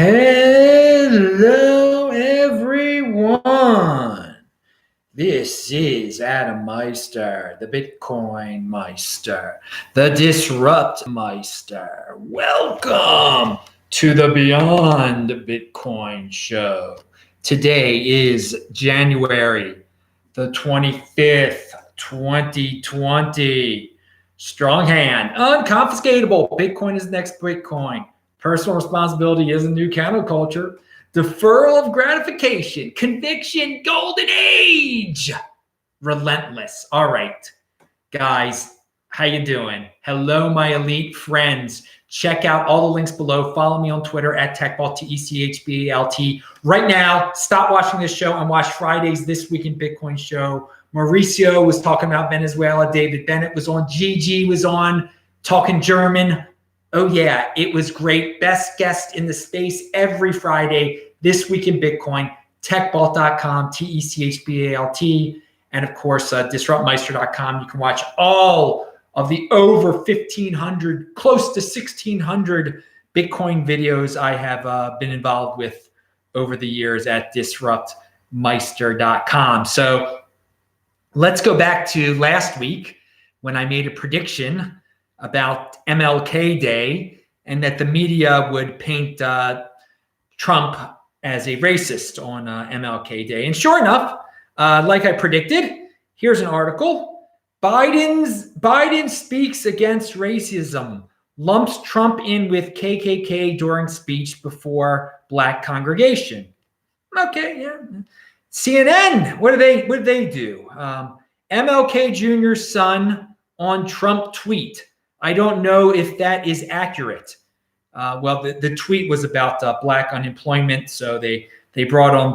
Hello, everyone. This is Adam Meister, the Bitcoin Meister, the Disrupt Meister. Welcome to the Beyond Bitcoin Show. Today is January the 25th, 2020. Strong hand, unconfiscatable. Bitcoin is the next Bitcoin. Personal responsibility is a new counterculture. Deferral of gratification. Conviction. Golden age. Relentless. All right, guys, how you doing? Hello, my elite friends. Check out all the links below. Follow me on Twitter at TechBalt, TechBalt. Right now, stop watching this show and watch Friday's This Week in Bitcoin show. Mauricio was talking about Venezuela. David Bennett was on. Gigi was on talking German. Oh, yeah, it was great. Best guest in the space every Friday. This Week in Bitcoin, techbalt.com, TechBalt. And, of course, disruptmeister.com. You can watch all of the over 1,500, close to 1,600 Bitcoin videos I have been involved with over the years at disruptmeister.com. So let's go back to last week when I made a prediction about MLK Day and that the media would paint Trump as a racist on MLK Day. And sure enough, like I predicted, here's an article. Biden speaks against racism, lumps Trump in with KKK during speech before black congregation. Okay, yeah. CNN, what did they do? MLK Jr.'s son on Trump tweet. I don't know if that is accurate. Well, the tweet was about black unemployment, so they brought on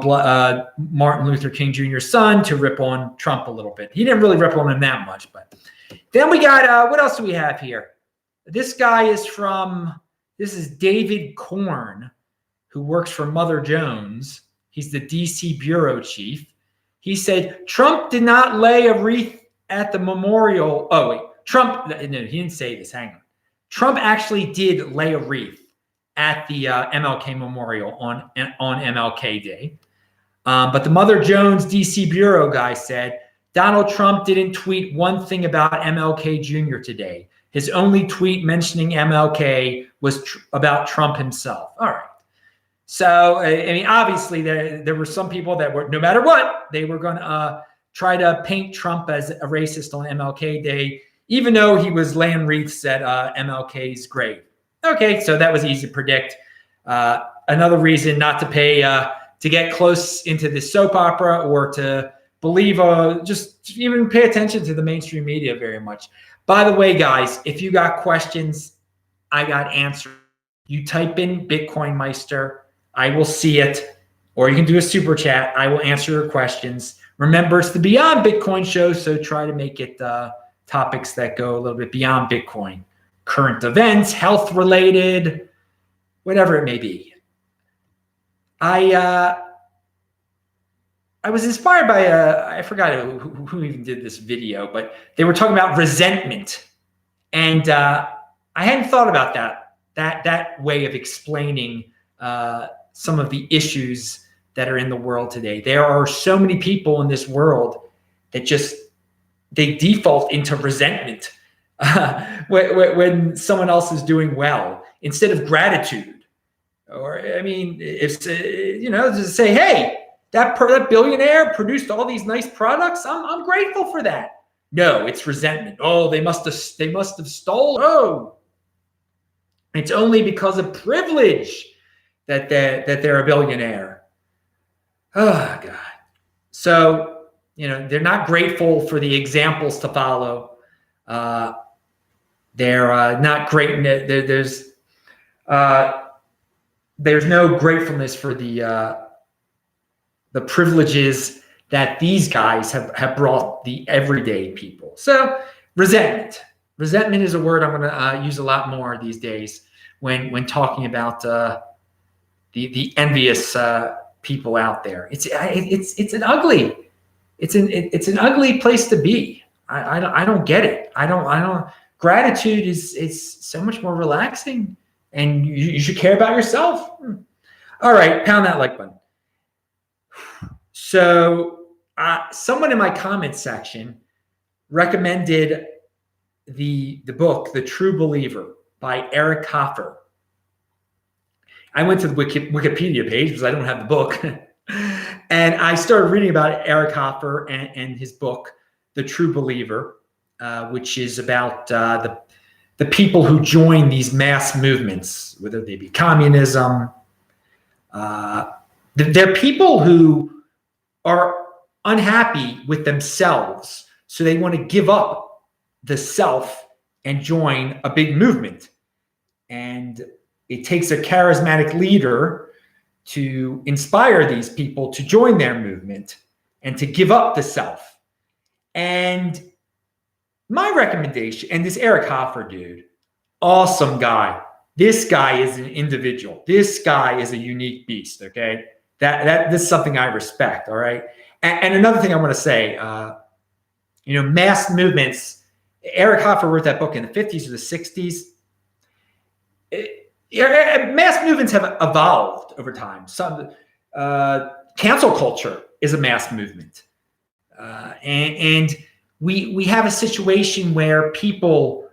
Martin Luther King Jr.'s son to rip on Trump a little bit. He didn't really rip on him that much, but then we got what else do we have here? This guy is this is David Korn, who works for Mother Jones. He's the DC bureau chief. He said Trump did not lay a wreath at the memorial. Oh wait. Trump, no, he didn't say this. Hang on. Trump actually did lay a wreath at the MLK Memorial on MLK Day. But the Mother Jones DC Bureau guy said Donald Trump didn't tweet one thing about MLK Jr. today. His only tweet mentioning MLK was about Trump himself. All right. So, I mean, obviously there were some people that were, no matter what, they were going to try to paint Trump as a racist on MLK Day, even though he was laying wreaths at MLK's grave. Okay, so that was easy to predict. Another reason not to pay, to get close into the soap opera or to believe, just even pay attention to the mainstream media very much. By the way, guys, if you got questions, I got answers. You type in Bitcoin Meister, I will see it, or you can do a super chat. I will answer your questions. Remember, it's the Beyond Bitcoin show, so try to make it topics that go a little bit beyond Bitcoin, current events, health related, whatever it may be. I was inspired by I forgot who even did this video, but they were talking about resentment, and I hadn't thought about that way of explaining some of the issues that are in the world today. There are so many people in this world that they default into resentment when someone else is doing well instead of gratitude. Or, I mean, if just say, hey, that billionaire produced all these nice products. I'm grateful for that. No, it's resentment. Oh, they must have stolen. Oh, it's only because of privilege that they're a billionaire. Oh God. So, they're not grateful for the examples to follow. They're not great. There's no gratefulness for the privileges that these guys have brought the everyday people. So resentment is a word I'm going to use a lot more these days when talking about the envious people out there. It's an ugly place to be. I don't get it. I don't. Gratitude is so much more relaxing, and you should care about yourself. All right, pound that like button. So someone in my comment section recommended the book, The True Believer by Eric Hoffer. I went to the Wikipedia page because I don't have the book. And I started reading about Eric Hoffer and his book, The True Believer, which is about the people who join these mass movements, whether they be communism. They're people who are unhappy with themselves, so they want to give up the self and join a big movement. And it takes a charismatic leader to inspire these people to join their movement and to give up the self. And my recommendation, and this Eric Hoffer dude, awesome guy. This guy is an individual. This guy is a unique beast, okay? This is something I respect, all right? And another thing I want to say, mass movements, Eric Hoffer wrote that book in the 50s or the 60s. Mass movements have evolved over time. Some cancel culture is a mass movement, and we have a situation where people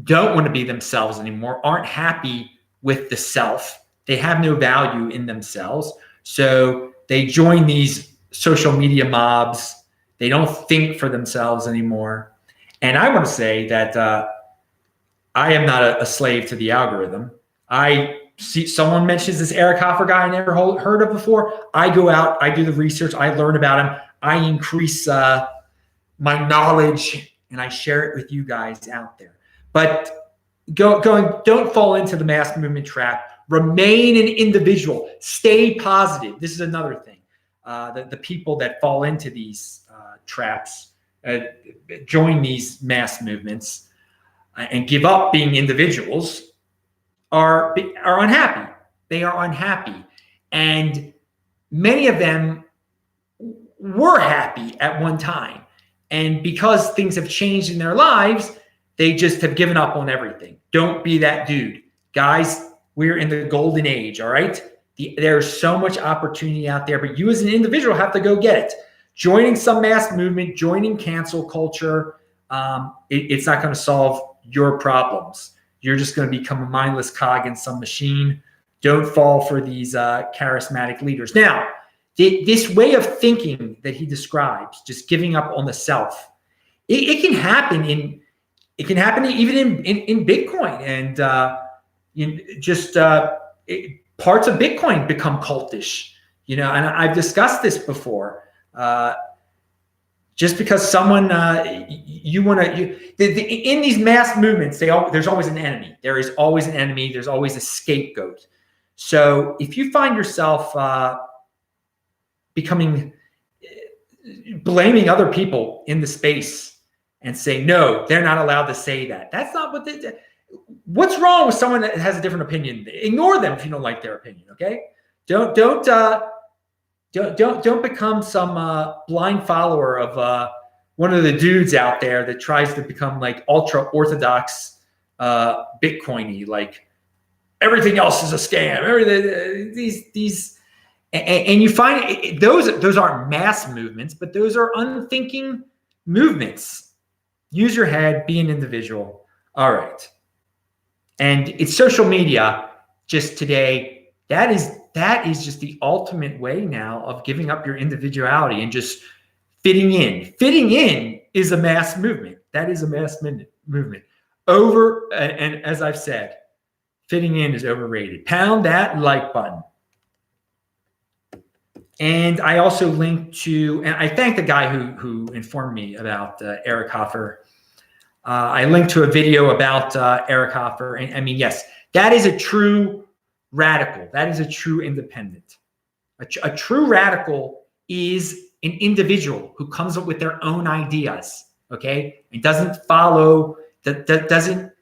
don't want to be themselves anymore, aren't happy with the self. They have no value in themselves, so they join these social media mobs. They don't think for themselves anymore. And I want to say that I am not a slave to the algorithm. I see someone mentions this Eric Hoffer guy I never heard of before. I go out, I do the research, I learn about him, I increase my knowledge, and I share it with you guys out there. But don't fall into the mass movement trap. Remain an individual. Stay positive. This is another thing. The people that fall into these traps, join these mass movements, and give up being individuals are unhappy. They are unhappy. And many of them were happy at one time. And because things have changed in their lives, they just have given up on everything. Don't be that dude. Guys, we're in the golden age, all right? There's so much opportunity out there, but you as an individual have to go get it. Joining some mass movement, joining cancel culture, it's not going to solve your problems. You're just going to become a mindless cog in some machine. Don't fall for these charismatic leaders. Now, this way of thinking that he describes, just giving up on the self, it can happen even in Bitcoin, and parts of Bitcoin become cultish. And I've discussed this before. Just because someone in these mass movements, there's always an enemy. There is always an enemy. There's always a scapegoat. So if you find yourself blaming other people in the space and say, no, they're not allowed to say that. That's not what what's wrong with someone that has a different opinion? Ignore them if you don't like their opinion. Okay. Don't become some blind follower of one of the dudes out there that tries to become like ultra orthodox Bitcoin-y, like everything else is a scam. Everything, and you find those aren't mass movements, but those are unthinking movements. Use your head, be an individual. All right. And it's social media just today. That is just the ultimate way now of giving up your individuality and just fitting in. Fitting in is a mass movement. That is a mass movement. And as I've said, fitting in is overrated. Pound that like button. And I also linked to, and I thank the guy who informed me about Eric Hoffer. I linked to a video about Eric Hoffer. And I mean, yes, that is a true radical. That is a true independent. A true radical is an individual who comes up with their own ideas, okay? And doesn't follow, doesn't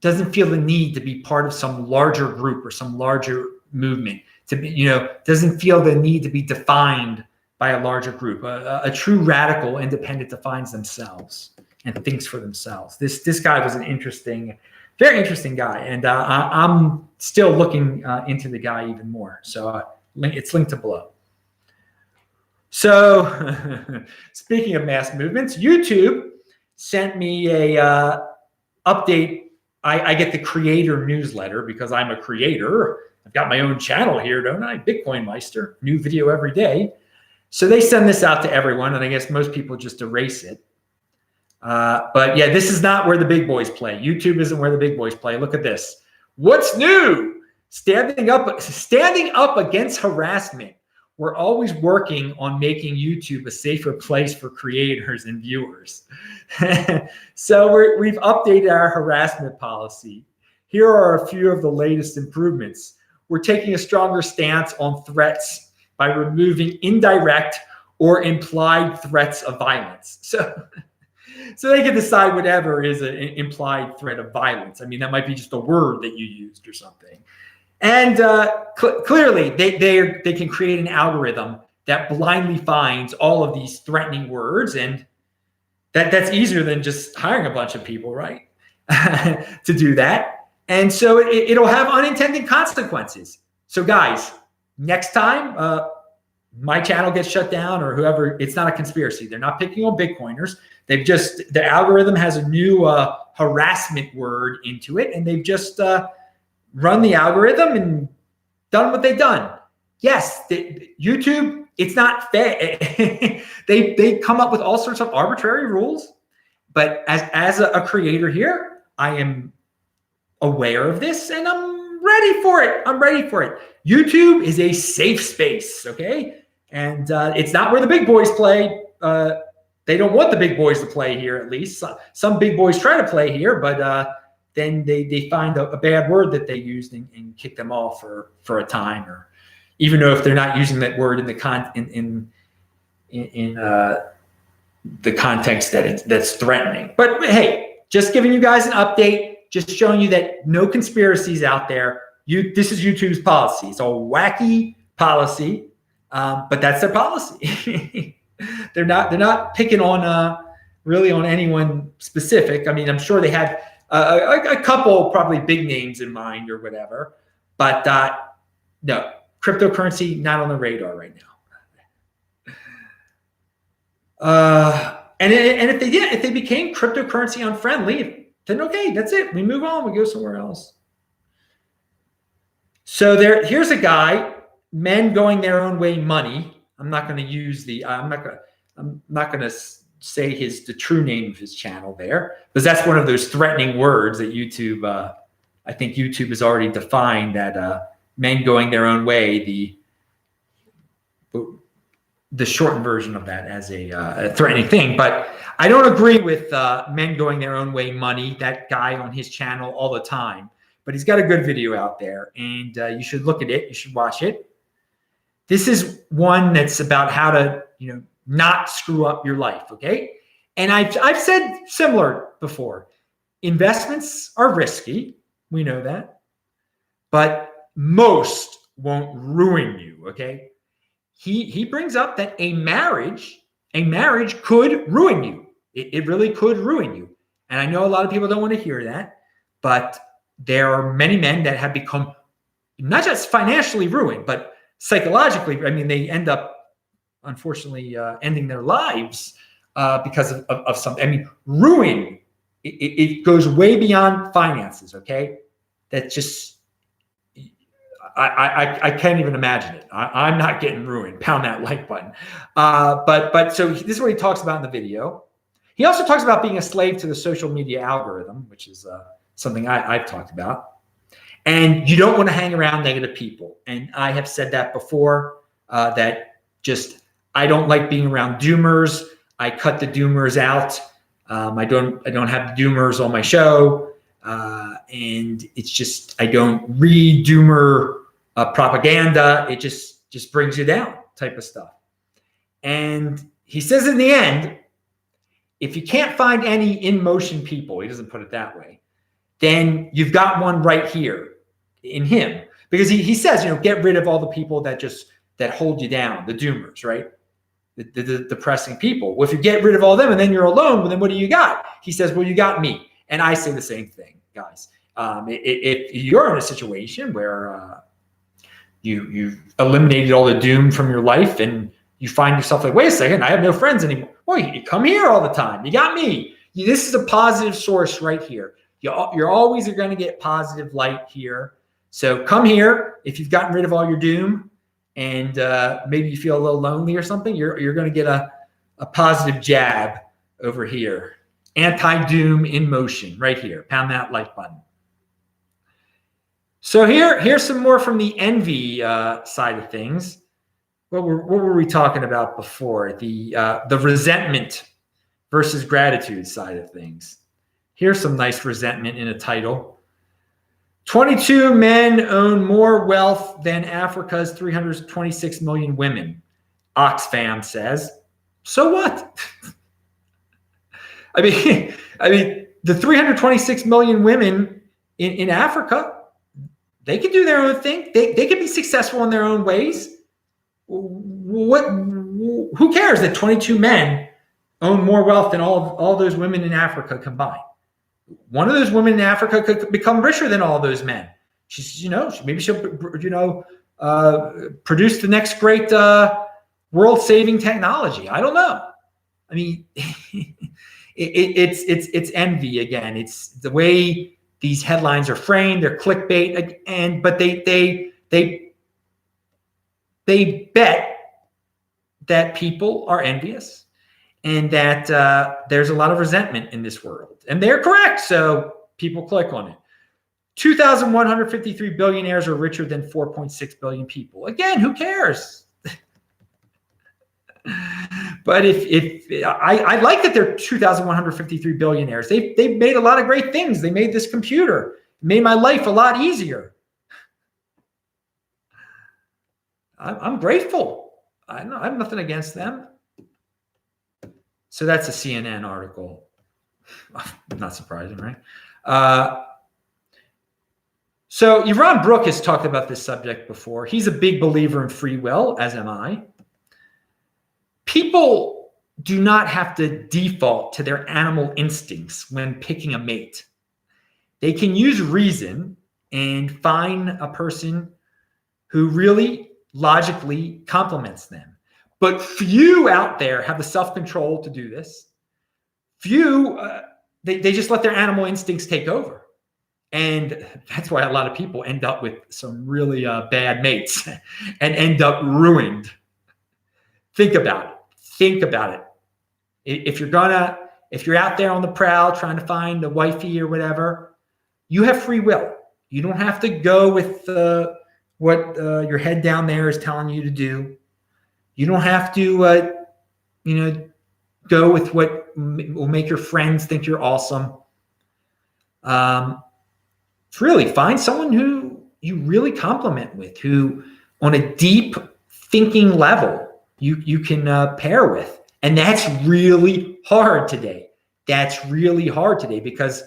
feel the need to be part of some larger group or some larger movement, to be, doesn't feel the need to be defined by a larger group. A true radical independent defines themselves and thinks for themselves. This guy was an very interesting guy. And I'm still looking into the guy even more. So it's linked to below. So speaking of mass movements, YouTube sent me a update. I get the creator newsletter because I'm a creator. I've got my own channel here, don't I? Bitcoin Meister, new video every day. So they send this out to everyone, and I guess most people just erase it. But yeah, this is not where the big boys play. YouTube isn't where the big boys play. Look at this. What's new? Standing up against harassment. We're always working on making YouTube a safer place for creators and viewers. So we've updated our harassment policy. Here are a few of the latest improvements. We're taking a stronger stance on threats by removing indirect or implied threats of violence. So they can decide whatever is an implied threat of violence. I mean, that might be just a word that you used or something. And clearly, they can create an algorithm that blindly finds all of these threatening words, and that's easier than just hiring a bunch of people, right, to do that. And so it'll have unintended consequences. So guys, next time my channel gets shut down or whoever, it's not a conspiracy. They're not picking on Bitcoiners. The algorithm has a new harassment word into it, and they've just run the algorithm and done what they've done. Yes, YouTube, it's not fair. they come up with all sorts of arbitrary rules, but as a creator here, I am aware of this and I'm ready for it. YouTube is a safe space, okay? And it's not where the big boys play. They don't want the big boys to play here, at least. Some big boys try to play here, but then they find a bad word that they used and kick them off for a time, or even though if they're not using that word in the the context that's threatening. But hey, just giving you guys an update, just showing you that no conspiracies out there. This is YouTube's policy. It's a wacky policy, but that's their policy. They're not picking on really on anyone specific. I mean, I'm sure they had a couple probably big names in mind or whatever, but no, cryptocurrency not on the radar right now. And if they became cryptocurrency unfriendly, then okay, that's it. We move on. We go somewhere else. So here's a guy, men going their own way money. I'm not going to use I'm not going to say the true name of his channel there, because that's one of those threatening words that YouTube, I think YouTube has already defined that men going their own way, the shortened version of that as a threatening thing. But I don't agree with men going their own way money, that guy on his channel all the time, but he's got a good video out there, and you should look at it. You should watch it. This is one that's about how to, not screw up your life, okay? And I've said similar before. Investments are risky. We know that. But most won't ruin you, okay? He brings up that a marriage could ruin you. It really could ruin you. And I know a lot of people don't want to hear that, but there are many men that have become not just financially ruined, but psychologically. I mean, they end up, unfortunately, ending their lives because of something. I mean, ruin, it goes way beyond finances, okay? That just, I can't even imagine it. I'm not getting ruined. Pound that like button. But so this is what he talks about in the video. He also talks about being a slave to the social media algorithm, which is something I've talked about. And you don't want to hang around negative people. And I have said that before, that just, I don't like being around doomers. I cut the doomers out. I don't have doomers on my show. And it's just, I don't read doomer propaganda. It just brings you down type of stuff. And he says in the end, if you can't find any in motion people, he doesn't put it that way, then you've got one right here in him. Because he says, get rid of all the people that hold you down, the doomers, right? The depressing people. Well, if you get rid of all them and then you're alone, well, then what do you got? He says, well, you got me. And I say the same thing, guys. If you're in a situation where you've eliminated all the doom from your life and you find yourself like, wait a second, I have no friends anymore. Well, you come here all the time. You got me. This is a positive source right here. You're always going to get positive light here. So come here. If you've gotten rid of all your doom and maybe you feel a little lonely or something, you're going to get a positive jab over here. Anti-doom in motion right here. Pound that like button. So here's some more from the envy side of things. What were we talking about before? The resentment versus gratitude side of things. Here's some nice resentment in a title. 22 men own more wealth than Africa's 326 million women, Oxfam says. So what? I mean, the 326 million women in Africa, they can do their own thing. They can be successful in their own ways. Who cares that 22 men own more wealth than all those women in Africa combined? One of those women in Africa could become richer than all those men. Maybe she'll produce the next great world-saving technology. I don't know. I mean, it's envy again. It's the way these headlines are framed. They're clickbait, but they bet that people are envious and that there's a lot of resentment in this world. And they're correct, so people click on it. 2,153 billionaires are richer than 4.6 billion people. Again, who cares? But if I like that there are 2,153 billionaires. They've made a lot of great things. They made this computer. It made my life a lot easier. I'm grateful. I have nothing against them. So that's a CNN article. Not surprising, right? So Yaron Brook has talked about this subject before. He's a big believer in free will, as am I. People do not have to default to their animal instincts when picking a mate. They can use reason and find a person who really logically complements them. But few out there have the self-control to do this. Few, they just let their animal instincts take over. And that's why a lot of people end up with some really bad mates and end up ruined. Think about it. Think about it. If you're out there on the prowl trying to find a wifey or whatever, you have free will. You don't have to go with what your head down there is telling you to do. You don't have to, go with what will make your friends think you're awesome. Really find someone who you really complement with, who on a deep thinking level you can pair with. And that's really hard today. That's really hard today because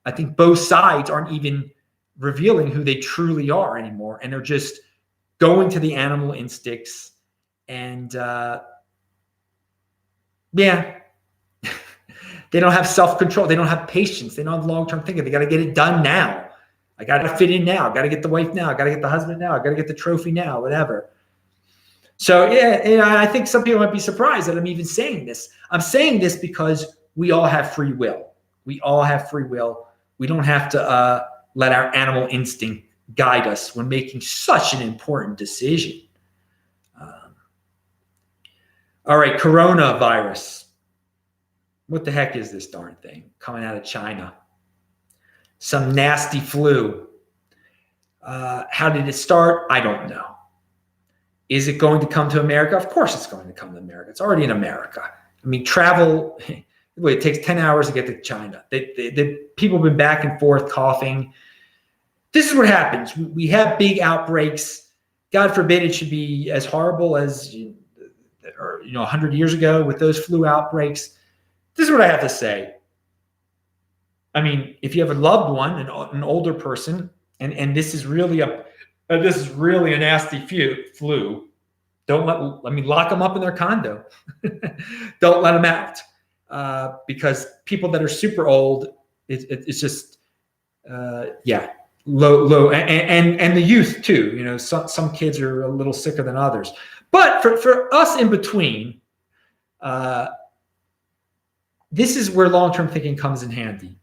I think both sides aren't even revealing who they truly are anymore. And they're just going to the animal instincts and they don't have self-control. They don't have patience. They don't have long-term thinking. They got to get it done now. I got to fit in now. I got to get the wife now. I got to get the husband now. I got to get the trophy now, whatever. So, I think some people might be surprised that I'm even saying this. I'm saying this because we all have free will. We all have free will. We don't have to let our animal instinct guide us when making such an important decision. All right, coronavirus. What the heck is this darn thing coming out of China? Some nasty flu. How did it start? I don't know. Is it going to come to America? Of course it's going to come to America. It's already in America. I mean, travel, it takes 10 hours to get to China. The people have been back and forth coughing. This is what happens. We have big outbreaks. God forbid it should be as horrible as 100 years ago with those flu outbreaks. This is what I have to say. I mean, if you have a loved one, an older person, and this is really a nasty flu. Don't lock them up in their condo. Don't let them out because people that are super old, it's just yeah, low, and the youth too. You know, some kids are a little sicker than others. But for us in between, this is where long-term thinking comes in handy.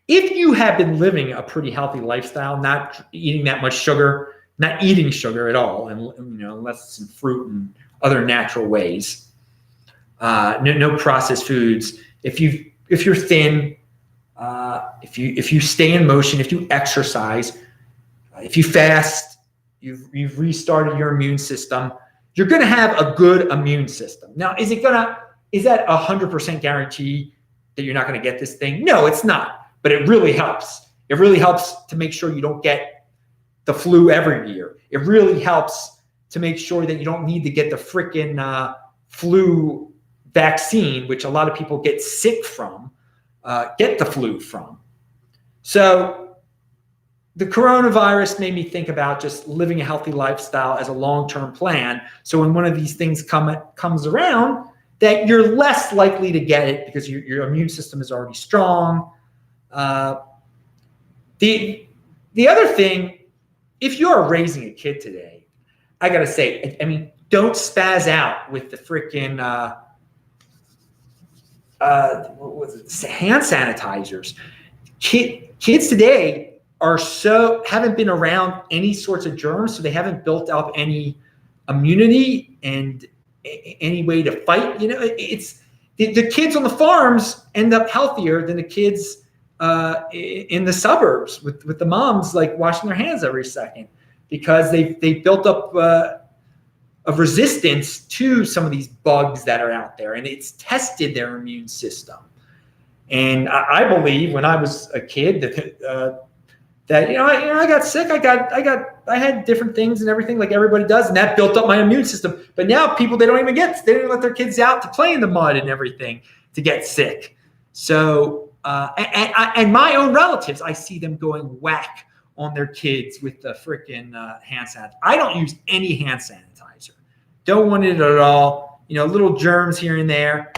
If you have been living a pretty healthy lifestyle, not eating that much sugar, not eating sugar at all, and unless it's in fruit and other natural ways, no processed foods. If you're thin, if you stay in motion, if you exercise, if you fast, you've restarted your immune system, you're going to have a good immune system. Now, is that 100% guarantee that you're not going to get this thing? No, it's not. But it really helps. It really helps to make sure you don't get the flu every year. It really helps to make sure that you don't need to get the freaking flu vaccine, which a lot of people get sick from, get the flu from. So the coronavirus made me think about just living a healthy lifestyle as a long-term plan. So when one of these things comes around, that you're less likely to get it because your immune system is already strong. The other thing, if you're raising a kid today, I gotta say, I mean, don't spaz out with the freaking hand sanitizers. Kids today haven't been around any sorts of germs, so they haven't built up any immunity and any way to fight. It's the kids on the farms end up healthier than the kids in the suburbs with the moms like washing their hands every second, because they built up a resistance to some of these bugs that are out there, and it's tested their immune system. And I believe when I was a kid that I got sick, I had different things and everything like everybody does, and that built up my immune system. But now people, they don't even let their kids out to play in the mud and everything to get sick. So and my own relatives, I see them going whack on their kids with the freaking hand sanitizer. I don't use any hand sanitizer. Don't want it at all. Little germs here and there.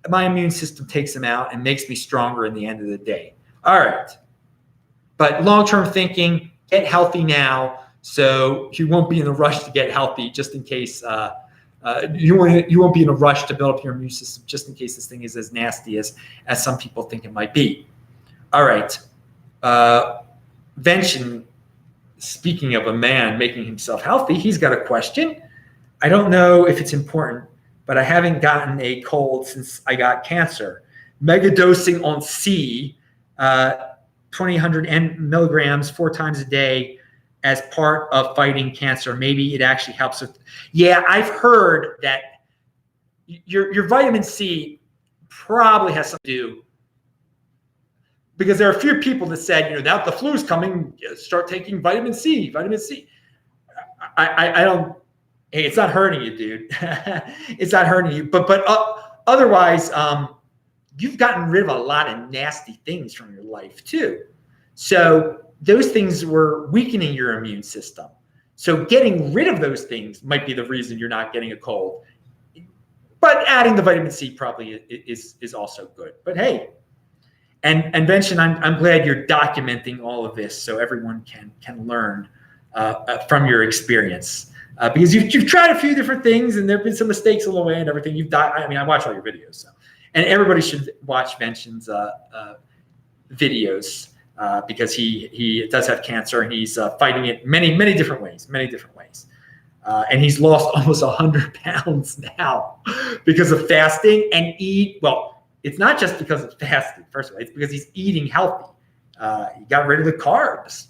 My immune system takes them out and makes me stronger in the end of the day. All right. But long-term thinking, get healthy now, so you won't be in a rush to get healthy, just in case you won't be in a rush to build up your immune system, just in case this thing is as nasty as some people think it might be. All right. Vention, speaking of a man making himself healthy, he's got a question. I don't know if it's important, but I haven't gotten a cold since I got cancer. Megadosing on C, 2,000 milligrams 4 times a day as part of fighting cancer. Maybe it actually helps with. Yeah, I've heard that your vitamin C probably has something to do, because there are a few people that said, now the flu's coming, start taking vitamin C. Vitamin C. I don't. Hey, it's not hurting you, dude. It's not hurting you. But otherwise, you've gotten rid of a lot of nasty things from your life too. So those things were weakening your immune system. So getting rid of those things might be the reason you're not getting a cold. But adding the vitamin C probably is also good. But hey, and Vention, I'm glad you're documenting all of this so everyone can learn from your experience. Because you've tried a few different things, and there have been some mistakes along the way and everything. I watch all your videos, so. And everybody should watch Vention's videos because he does have cancer, and he's fighting it many different ways, and he's lost almost 100 pounds now because of fasting and eat. Well, it's not just because of fasting. First of all, it's because he's eating healthy. He got rid of the carbs,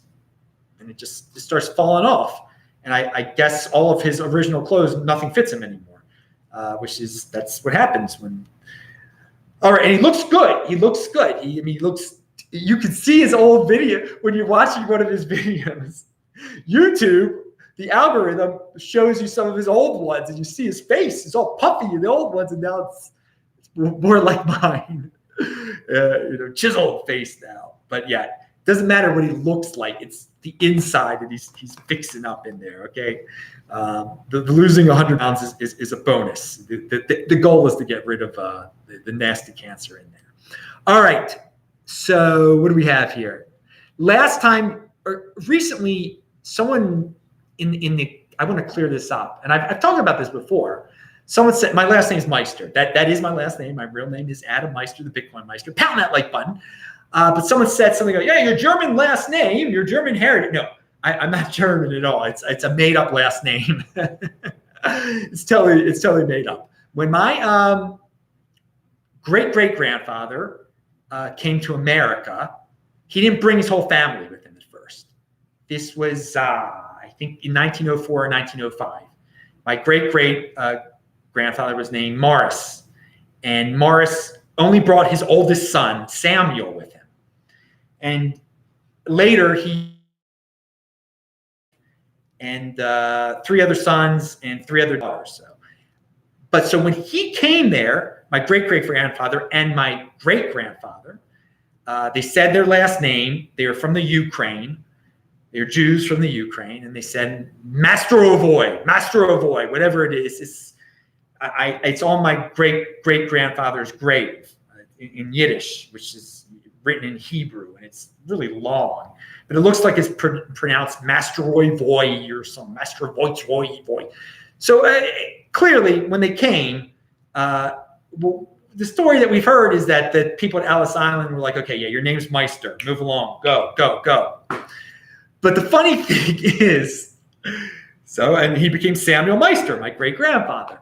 and it just starts falling off. And I guess all of his original clothes, nothing fits him anymore, that's what happens when. All right, and he looks good. He looks. You can see his old video when you're watching one of his videos. YouTube, the algorithm shows you some of his old ones, and you see his face. It's all puffy in the old ones, and now it's more like mine. Chiseled face now. But yeah, it doesn't matter what he looks like. It's the inside that he's fixing up in there. Okay, the losing 100 pounds is a bonus. The goal is to get rid of the nasty cancer in there. All right. So what do we have here? Last time, or recently, someone in the, I want to clear this up, and I've talked about this before. Someone said my last name is Meister. That is my last name. My real name is Adam Meister, the Bitcoin Meister. Pound that like button. But someone said something like, "Yeah, your German last name, your German heritage." No, I'm not German at all. It's a made up last name. It's totally made up. When my great grandfather came to America, he didn't bring his whole family with him at first. This was I think in 1904 or 1905. My great grandfather was named Morris, and Morris only brought his oldest son, Samuel, with him. And later he and 3 other sons and 3 other daughters. So when he came there, my great grandfather and my great grandfather, they said their last name. They were from the Ukraine. They're Jews from the Ukraine, and they said Mastrovoy, whatever it is. It's on my great grandfather's grave in Yiddish, which is written in Hebrew, and it's really long, but it looks like it's pronounced Mastrovoy or some Mastrovoy. So clearly, when they came, the story that we've heard is that the people at Ellis Island were like, "Okay, yeah, your name's Meister. Move along. Go." But the funny thing is, and he became Samuel Meister, my great grandfather.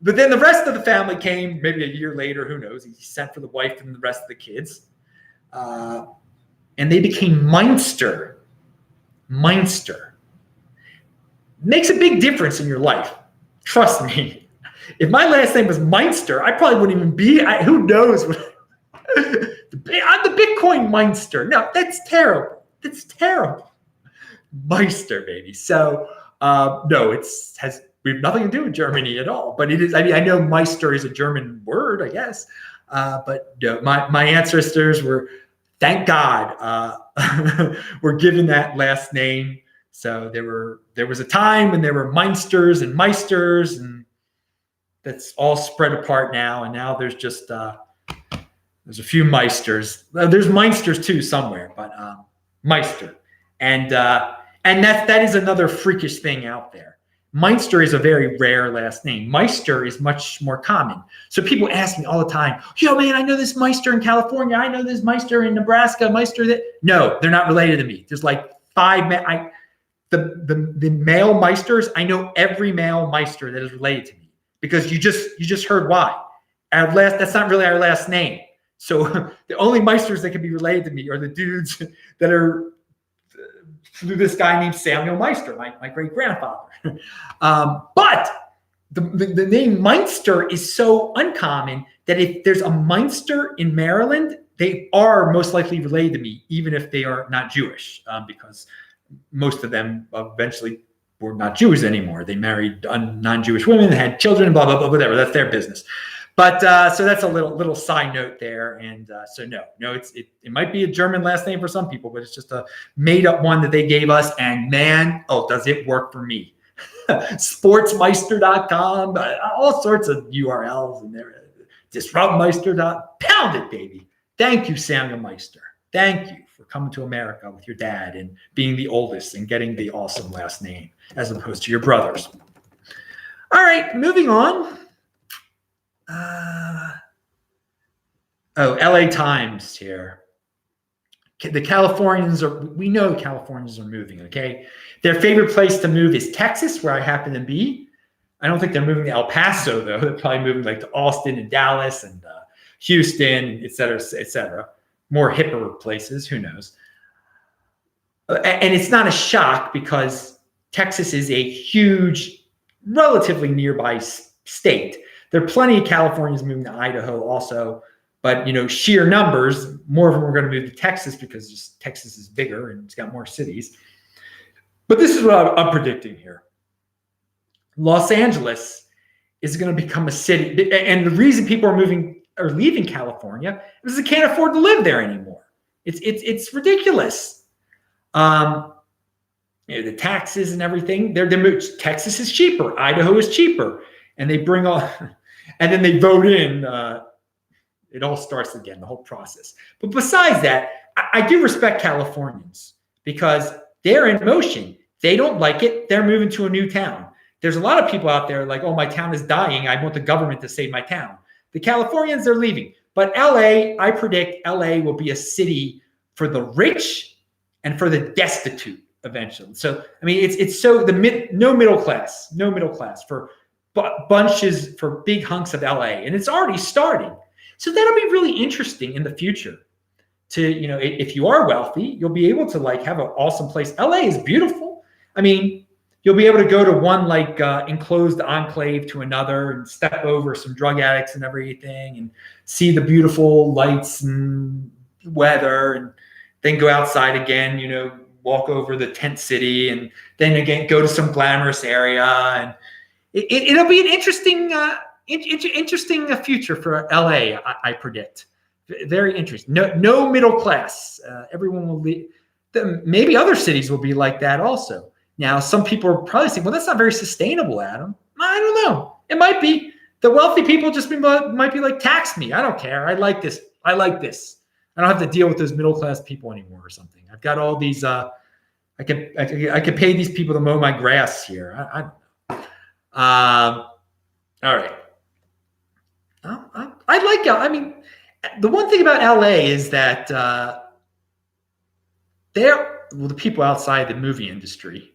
But then the rest of the family came maybe a year later, who knows? He sent for the wife and the rest of the kids. And they became Meinster. Meinster. Makes a big difference in your life. Trust me. If my last name was Meinster, I probably wouldn't even be, who knows? I'm the Bitcoin Meinster. No, that's terrible. That's terrible. Meister, baby. So, no, we have nothing to do with Germany at all. But it is, I know Meister is a German word, I guess. But no, my ancestors were, thank God, were given that last name. So there was a time when there were Meinsters and Meisters, and that's all spread apart now. And now there's just there's a few Meisters. There's Meinsters too somewhere, but Meister, and that is another freakish thing out there. Meinster is a very rare last name. Meister is much more common. So people ask me all the time, "Yo, man, I know this Meister in California. I know this Meister in Nebraska. Meister that." No, they're not related to me. There's like 5. The male Meisters. I know every male Meister that is related to me because you just heard why. That's not really our last name. So the only Meisters that can be related to me are the dudes that are through this guy named Samuel Meister, my great grandfather. But the name Meinster is so uncommon that if there's a Meinster in Maryland, they are most likely related to me, even if they are not Jewish, because most of them eventually were not Jews anymore. They married non-Jewish women, had children, blah, blah, blah, whatever. That's their business. But so that's a little side note there. And so no, it might be a German last name for some people, but it's just a made up one that they gave us. And man, does it work for me? Sportsmeister.com, all sorts of URLs in there. Disruptmeister. Pound it, baby. Thank you, Samuel Meister. Thank you for coming to America with your dad and being the oldest and getting the awesome last name as opposed to your brothers. All right, moving on. LA Times here. The Californians we know Californians are moving, okay? Their favorite place to move is Texas, where I happen to be. I don't think they're moving to El Paso, though. They're probably moving like to Austin and Dallas and Houston, et cetera, et cetera. More hipper places, who knows? And it's not a shock because Texas is a huge, relatively nearby state. There are plenty of Californians moving to Idaho also, but sheer numbers, more of them are going to move to Texas because just Texas is bigger and it's got more cities. But this is what I'm predicting here. Los Angeles is going to become a city, and the reason people are leaving California is they can't afford to live there anymore. It's ridiculous. The taxes and everything. Texas is cheaper. Idaho is cheaper, and they bring all, and then they vote in It all starts again, the whole process. But besides that, I do respect Californians because they're in motion. They don't like it. They're moving to a new town. There's a lot of people out there like, oh, my town is dying. I want the government to save my town. The Californians, they're leaving. But LA, I predict LA will be a city for the rich and for the destitute eventually. So, I mean, it's so no middle class for bunches, for big hunks of LA. And it's already starting. So that'll be really interesting in the future to, if you are wealthy, you'll be able to like have an awesome place. LA is beautiful. I mean, you'll be able to go to one like enclosed enclave to another and step over some drug addicts and everything and see the beautiful lights and weather, and then go outside again, walk over the tent city, and then again go to some glamorous area. And it'll be an interesting future for LA, I predict. Very interesting. No middle class. Everyone will be. Maybe other cities will be like that also. Now, some people are probably saying, well, that's not very sustainable, Adam. I don't know. It might be. The wealthy people might be like, tax me. I don't care. I like this. I don't have to deal with those middle class people anymore or something. I've got all these. I could pay these people to mow my grass here. All right. I like. I mean, the one thing about LA is that the people outside the movie industry,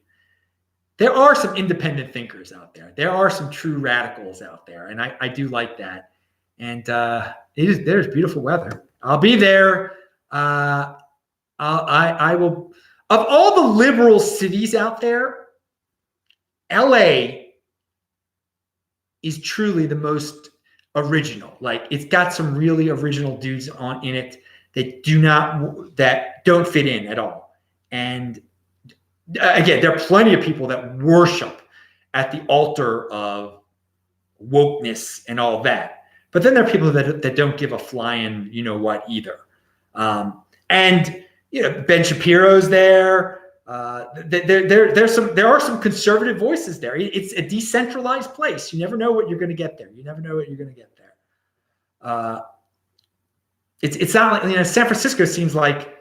there are some independent thinkers out there. There are some true radicals out there, and I do like that. And there's beautiful weather. I'll be there. I will. Of all the liberal cities out there, LA is truly the most original. Like, it's got some really original dudes in it that don't fit in at all. And again, there are plenty of people that worship at the altar of wokeness and all that. But then there are people that don't give a flying, what either. And Ben Shapiro's there. There are some conservative voices there. It's a decentralized place. You never know what you're going to get there. It's not like San Francisco seems like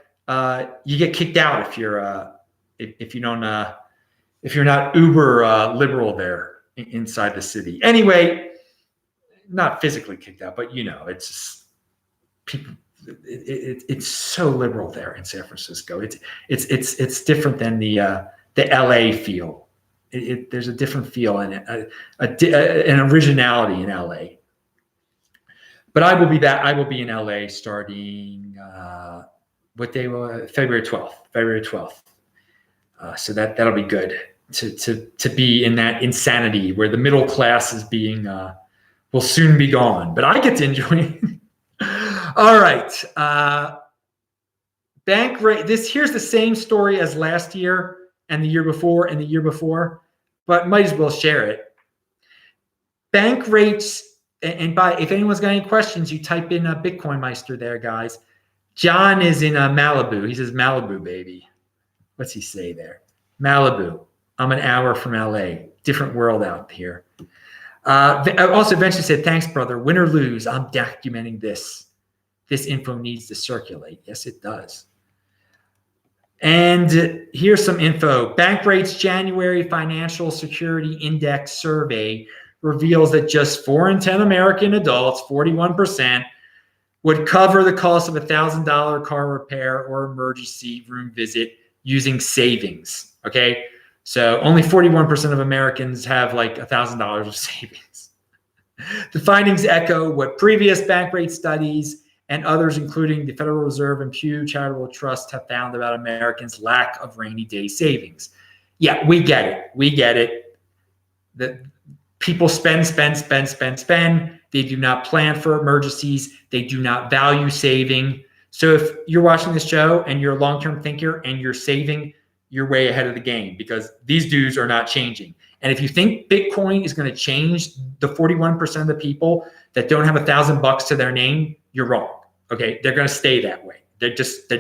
you get kicked out if you're if you're not uber liberal there inside the city. Anyway, not physically kicked out, but it's just people. It's so liberal there in San Francisco. It's different than the LA feel. There's a different feel and an originality in LA. But I will be that. I will be in LA starting what day? February 12th. So that'll be good to be in that insanity where the middle class is being will soon be gone. But I get to enjoy it. All right. Bank rate. Here's the same story as last year and the year before and the year before, but might as well share it. Bank rates. And if anyone's got any questions, you type in Bitcoin Meister there, guys. John is in Malibu. He says, Malibu, baby. What's he say there? Malibu. I'm an hour from LA. Different world out here. Also, eventually said, thanks, brother. Win or lose, I'm documenting this. This info needs to circulate. Yes, it does. And here's some info. Bank Rates January Financial Security Index survey reveals that just 4 in 10 American adults, 41%, would cover the cost of a $1,000 car repair or emergency room visit using savings. Okay, so only 41% of Americans have like $1,000 of savings. The findings echo what previous bank rate studies and others, including the Federal Reserve and Pew Charitable Trust, have found about Americans' lack of rainy day savings. Yeah, we get it. The people spend. They do not plan for emergencies. They do not value saving. So if you're watching this show and you're a long-term thinker and you're saving, you're way ahead of the game because these dudes are not changing. And if you think Bitcoin is going to change the 41% of the people that don't have $1,000 to their name, you're wrong. Okay, they're going to stay that way. They're just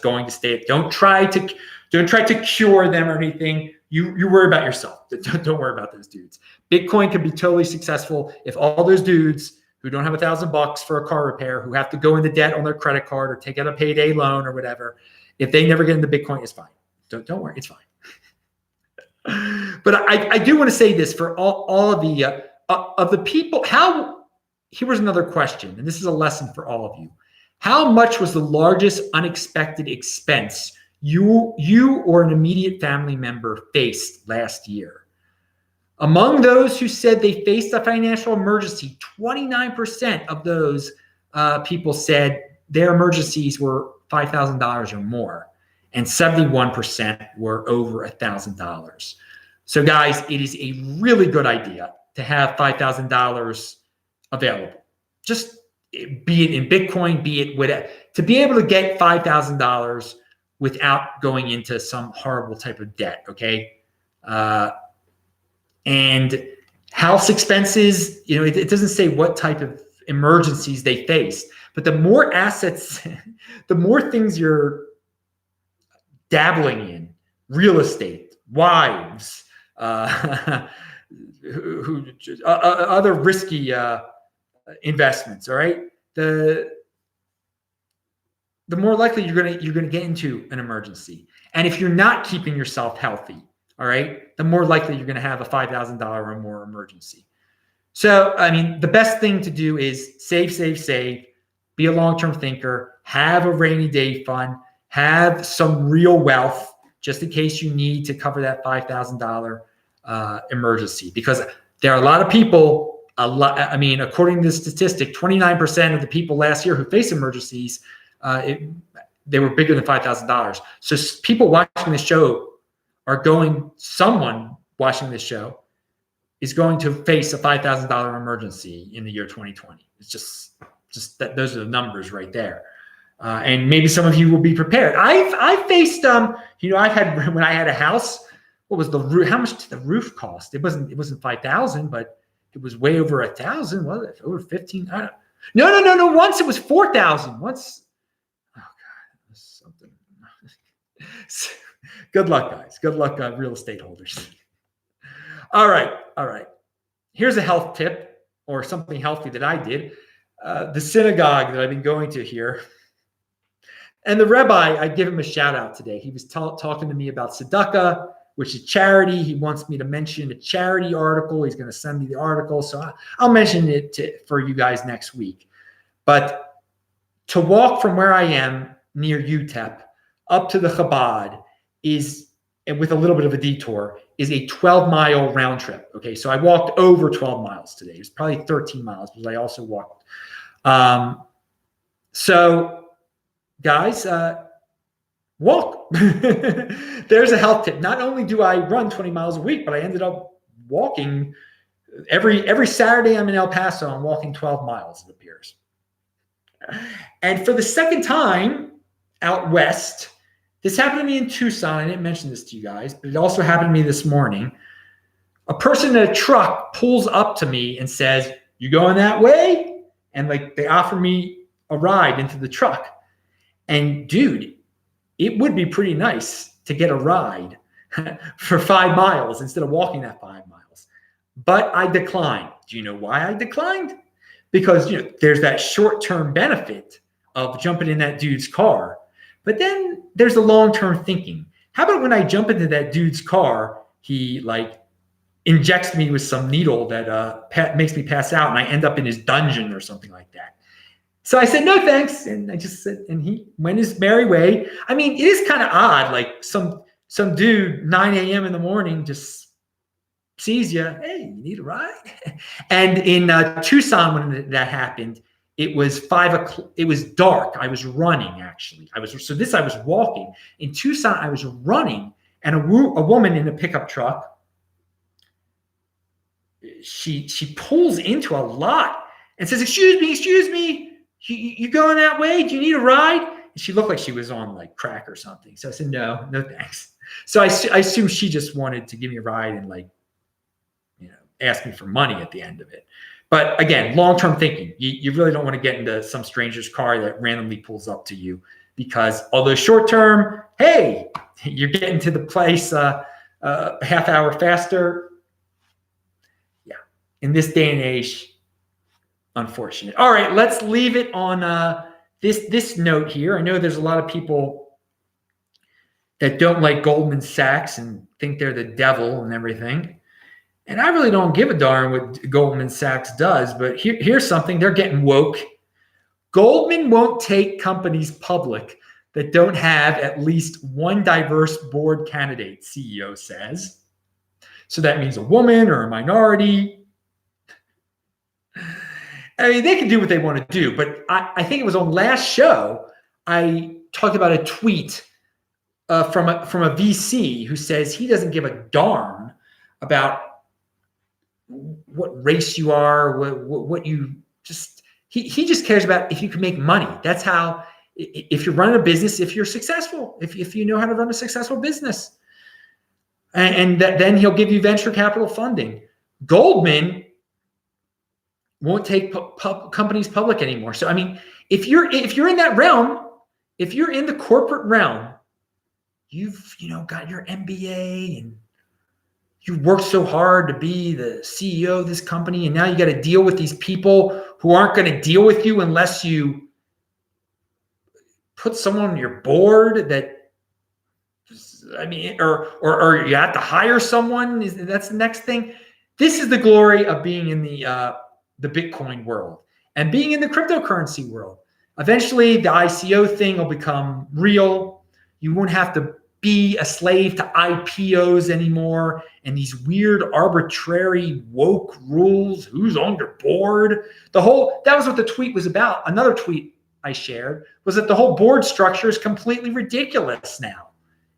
going to stay. Don't try to cure them or anything. You worry about yourself. Don't worry about those dudes. Bitcoin could be totally successful if all those dudes who don't have $1,000 for a car repair, who have to go into debt on their credit card or take out a payday loan or whatever, if they never get into Bitcoin, it's fine. Don't worry, it's fine. But I do want to say this for all of the people. Here was another question, and this is a lesson for all of you. How much was the largest unexpected expense you or an immediate family member faced last year? Among those who said they faced a financial emergency, 29% of those people said their emergencies were $5,000 or more, and 71% were over $1,000. So guys, it is a really good idea to have $5,000 available. Just be it in Bitcoin, be it whatever, to be able to get $5,000 without going into some horrible type of debt, okay? And house expenses, it doesn't say what type of emergencies they face, but the more assets, the more things you're dabbling in, real estate, wives, other risky investments, all right? The more likely you're gonna get into an emergency. And if you're not keeping yourself healthy, all right, the more likely you're gonna have a $5,000 or more emergency. So, I mean, the best thing to do is save, be a long-term thinker, have a rainy day fund, have some real wealth just in case you need to cover that $5,000 emergency. Because there are a lot of people, according to the statistic, 29% of the people last year who faced emergencies, they were bigger than $5,000. So people watching the show someone watching this show is going to face a $5,000 emergency in the year 2020. It's just that those are the numbers right there. And maybe some of you will be prepared. I faced, I've had, when I had a house, what was the roof? How much did the roof cost? It wasn't 5,000, but it was way over 1,000. Was it over 15? I don't. No. Once it was 4,000. Once. Oh God, it was something. Good luck, guys. Good luck, real estate holders. All right. Here's a health tip or something healthy that I did. The synagogue that I've been going to here. And the rabbi, I give him a shout out today. He was talking to me about tzedakah, which is charity. He wants me to mention a charity article. He's going to send me the article. So I'll mention it for you guys next week. But to walk from where I am near UTEP up to the Chabad is, and with a little bit of a detour, is a 12-mile round trip. Okay, so I walked over 12 miles today. It was probably 13 miles because I also walked. So guys, walk. There's a health tip. Not only do I run 20 miles a week, but I ended up walking every Saturday. I'm in El Paso. I'm walking 12 miles, it appears. And for the second time out west, this happened to me in Tucson. I didn't mention this to you guys, but it also happened to me this morning. A person in a truck pulls up to me and says, "You going that way?" And they offer me a ride into the truck. And dude, it would be pretty nice to get a ride for 5 miles instead of walking that 5 miles. But I declined. Do you know why I declined? Because there's that short-term benefit of jumping in that dude's car. But then there's the long-term thinking. How about when I jump into that dude's car, he injects me with some needle that makes me pass out, and I end up in his dungeon or something like that. So I said, no, thanks. And I just said, and he went his merry way. I mean, it is kind of odd. Some dude, 9 a.m. in the morning, just sees you. Hey, you need a ride? And in Tucson, when that happened, it was 5 o'clock. It was dark. I was running, actually. I was walking. In Tucson, I was running. And a woman in a pickup truck, she pulls into a lot and says, excuse me. You going that way? Do you need a ride? And she looked like she was on crack or something. So I said, no thanks. So I assume she just wanted to give me a ride and ask me for money at the end of it. But again, long-term thinking, you really don't want to get into some stranger's car that randomly pulls up to you, because although short-term, hey, you're getting to the place a half hour faster. Yeah. In this day and age, unfortunate. All right, let's leave it on this note here. I know there's a lot of people that don't like Goldman Sachs and think they're the devil and everything. And I really don't give a darn what Goldman Sachs does, but here's something. They're getting woke. Goldman won't take companies public that don't have at least one diverse board candidate, CEO says. So that means a woman or a minority. I mean, they can do what they want to do, but I think it was on last show, I talked about a tweet from a VC who says he doesn't give a darn about what race you are, what you just, he just cares about if you can make money. That's how, if you're running a business, if you're successful, if you know how to run a successful business, and then he'll give you venture capital funding. Goldman won't take companies public anymore. So, I mean, if you're in that realm, if you're in the corporate realm, you've got your MBA and you worked so hard to be the CEO of this company, and now you got to deal with these people who aren't going to deal with you unless you put someone on your board that, I mean, or you have to hire someone. That's the next thing. This is the glory of being in the Bitcoin world and being in the cryptocurrency world. Eventually, the ICO thing will become real. You won't have to be a slave to IPOs anymore and these weird arbitrary woke rules. Who's on your board? That was what the tweet was about. Another tweet I shared was that the whole board structure is completely ridiculous now.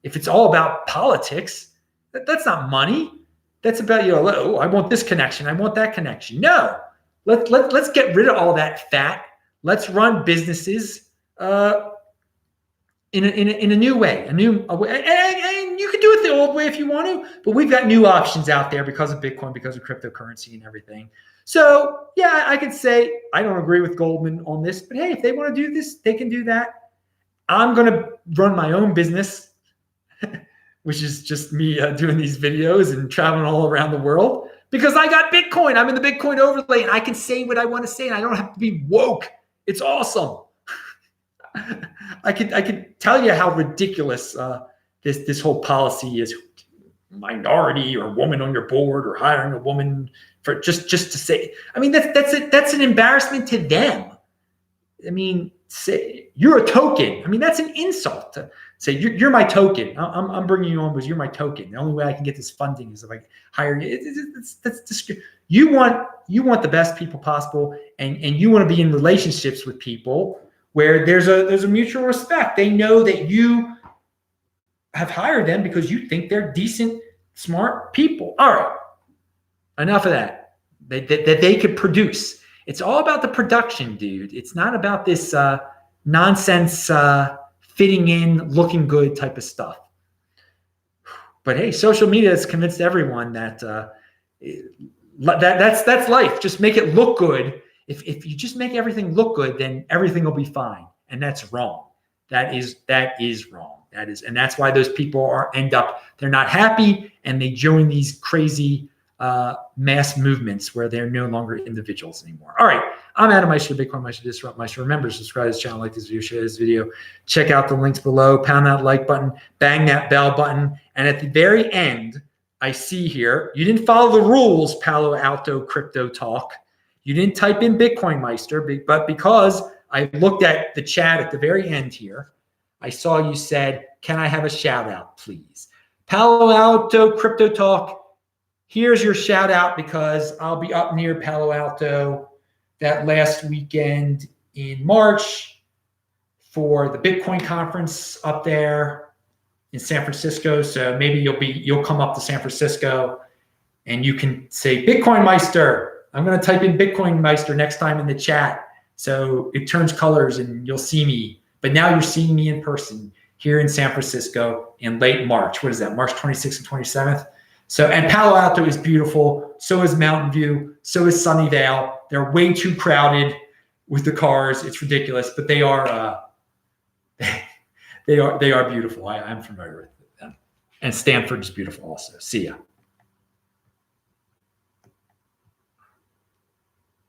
If it's all about politics, that's not money. That's about, oh, I want this connection, I want that connection. No, let's get rid of all that fat. Let's run businesses in a new way, and you can do it the old way if you want to, but we've got new options out there because of Bitcoin, because of cryptocurrency and everything. So yeah, I could say I don't agree with Goldman on this, but hey, if they want to do this, they can do that. I'm going to run my own business, which is just me doing these videos and traveling all around the world because I got Bitcoin. I'm in the Bitcoin overlay and I can say what I want to say and I don't have to be woke. It's awesome. I could tell you how ridiculous this whole policy is. Minority or woman on your board or hiring a woman for just to say. I mean, that's an embarrassment to them. I mean, say you're a token. I mean, that's an insult to say you're my token. I'm bringing you on because you're my token. The only way I can get this funding is if I hire you. You want the best people possible, and you want to be in relationships with people where there's a mutual respect. They know that you have hired them because you think they're decent, smart people. All right, enough of that. That they could produce. It's all about the production, dude. It's not about this nonsense fitting in, looking good type of stuff. But hey, social media has convinced everyone that that's life. Just make it look good. If you just make everything look good, then everything will be fine. And that's wrong. That is wrong. And that's why those people they're not happy and they join these crazy mass movements where they're no longer individuals anymore. All right. I'm Adam Meister, Bitcoin Meister, Disrupt Meister. Remember to subscribe to this channel, like this video, share this video. Check out the links below, pound that like button, bang that bell button. And at the very end, I see here, you didn't follow the rules, Palo Alto Crypto Talk. You didn't type in Bitcoin Meister, but because I looked at the chat at the very end here, I saw you said, can I have a shout out, please? Palo Alto Crypto Talk, here's your shout out because I'll be up near Palo Alto that last weekend in March for the Bitcoin conference up there in San Francisco. So maybe you'll come up to San Francisco and you can say Bitcoin Meister. I'm going to type in Bitcoin Meister next time in the chat. So it turns colors and you'll see me. But now you're seeing me in person here in San Francisco in late March. What is that? March 26th and 27th. So, and Palo Alto is beautiful. So is Mountain View. So is Sunnyvale. They're way too crowded with the cars. It's ridiculous, but they are beautiful. I'm familiar with them. And Stanford is beautiful also. See ya.